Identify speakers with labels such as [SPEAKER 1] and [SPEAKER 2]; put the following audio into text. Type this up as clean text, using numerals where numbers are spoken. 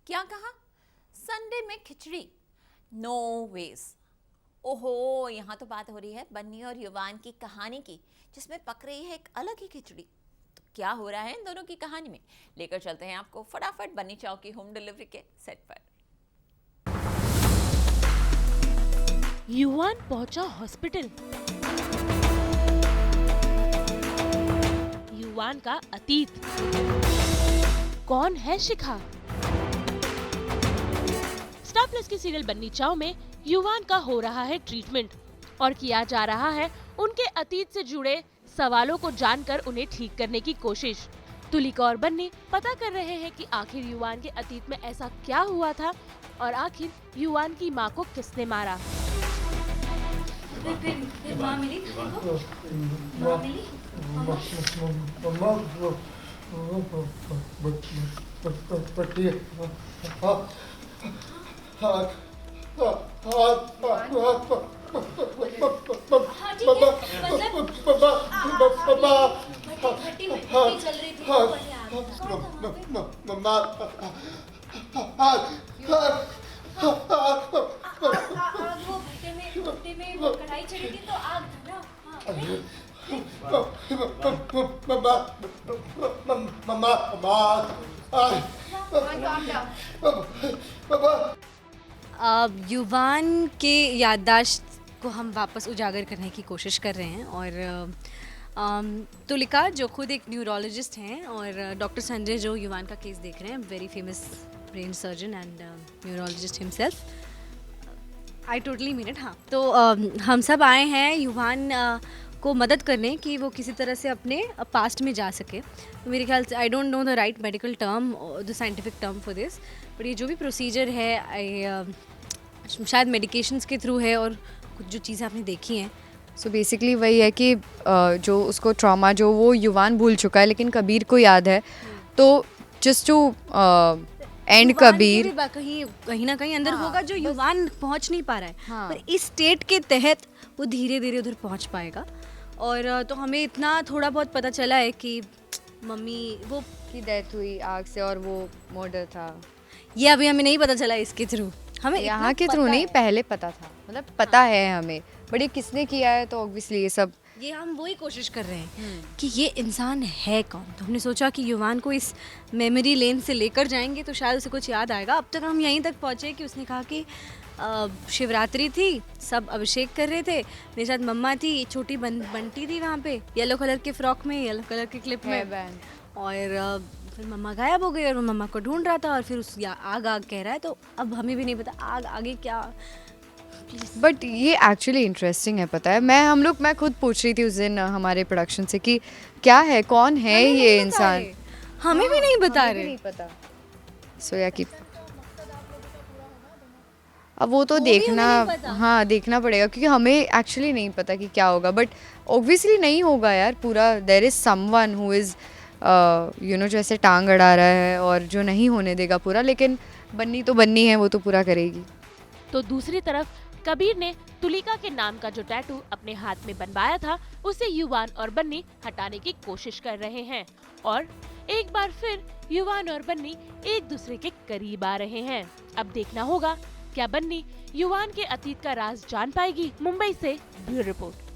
[SPEAKER 1] क्या कहा? संडे में खिचड़ी? No veg. ओहो, यहाँ तो बात हो रही है बन्नी और युवान की कहानी की, जिसमें पक रही है एक अलग ही खिचड़ी। तो क्या हो रहा है इन दोनों की कहानी में, लेकर चलते हैं आपको फटाफट बन्नी चाव की होम डिलीवरी के सेट पर।
[SPEAKER 2] युवान पहुंचा हॉस्पिटल। युवान का अतीत। कौन है शिखा? स्टार प्लस की सीरियल बन्नी चाव में युवान का हो रहा है ट्रीटमेंट और किया जा रहा है उनके अतीत से जुड़े सवालों को जानकर उन्हें ठीक करने की कोशिश। तुलिका और बन्नी पता कर रहे हैं कि आखिर युवान के अतीत में ऐसा क्या हुआ था और आखिर युवान की मां को किसने मारा।
[SPEAKER 3] फिर माँ मिली? माँ मिली? चल रही थी भट्टे में वो कढ़ाई चढ़ी थी तो आग था ना। युवान के याददाश्त को हम वापस उजागर करने की कोशिश कर रहे हैं और तुलिका जो खुद एक न्यूरोलॉजिस्ट हैं और डॉक्टर संजय जो युवान का केस देख रहे हैं, very famous brain surgeon and neurologist himself. I totally mean it. हाँ, तो हम सब आए हैं युवान को मदद करने कि वो किसी तरह से अपने पास्ट में जा सके। तो मेरे ख्याल से I don't know the right medical term, the scientific term for this, but ये जो भी प्रोसीजर है शायद मेडिकेशंस के थ्रू है और कुछ जो चीज़ें आपने देखी हैं।
[SPEAKER 4] सो बेसिकली वही है कि जो उसको ट्रॉमा जो वो युवान भूल चुका है लेकिन कबीर को याद है, तो जस्ट टू एंड कबीर
[SPEAKER 3] कहीं ना कहीं अंदर होगा जो युवान पहुंच नहीं पा रहा है।
[SPEAKER 4] हाँ।
[SPEAKER 3] पर इस स्टेट के तहत वो धीरे धीरे उधर पहुंच पाएगा। और तो हमें इतना थोड़ा बहुत पता चला है कि मम्मी वो
[SPEAKER 4] की डेथ हुई आग से और वो मर्डर था।
[SPEAKER 3] ये अभी हमें नहीं पता चला इसके थ्रू, हमें
[SPEAKER 4] यहाँ के थ्रू नहीं, पहले पता था, मतलब पता है हमें, बट ये किसने किया है तो ऑब्वियसली ये सब
[SPEAKER 3] ये हम वही कोशिश कर रहे हैं कि ये इंसान है कौन। तो हमने सोचा कि युवान को इस मेमोरी लेन से लेकर जाएंगे तो शायद उसे कुछ याद आएगा। अब तक हम यहीं तक पहुँचे कि उसने कहा कि शिवरात्रि थी, सब अभिषेक कर रहे थे, मेरे साथ मम्मा थी, छोटी बंटी थी वहाँ पे येलो कलर के फ्रॉक में, येलो कलर के क्लिप में, और फिर मम्मा गायब हो गई और वो मम्मा को ढूंढ रहा था और फिर उस आग आग कह रहा है। तो अब हमें भी नहीं पता आग आगे क्या।
[SPEAKER 4] बट ये एक्चुअली इंटरेस्टिंग है, पता है मैं खुद पूछ रही थी उस दिन हमारे प्रोडक्शन से कि क्या है, कौन है ये इंसान,
[SPEAKER 3] हमें भी नहीं बता रहे,
[SPEAKER 4] नहीं पता। सो या कि अब वो तो देखना, हाँ देखना पड़ेगा क्योंकि हमें एक्चुअली नहीं पता कि क्या होगा, बट ऑब्वियसली नहीं होगा यार पूरा। There is someone who is जैसे टांग अड़ा रहा है और जो नहीं होने देगा पूरा, लेकिन बन्नी तो बन्नी है, वो तो पूरा करेगी।
[SPEAKER 2] तो दूसरी तरफ कबीर ने तुलिका के नाम का जो टैटू अपने हाथ में बनवाया था उसे युवान और बन्नी हटाने की कोशिश कर रहे हैं और एक बार फिर युवान और बन्नी एक दूसरे के करीब आ रहे हैं। अब देखना होगा क्या बन्नी युवान के अतीत का राज जान पाएगी। मुंबई से ब्यूरो रिपोर्ट।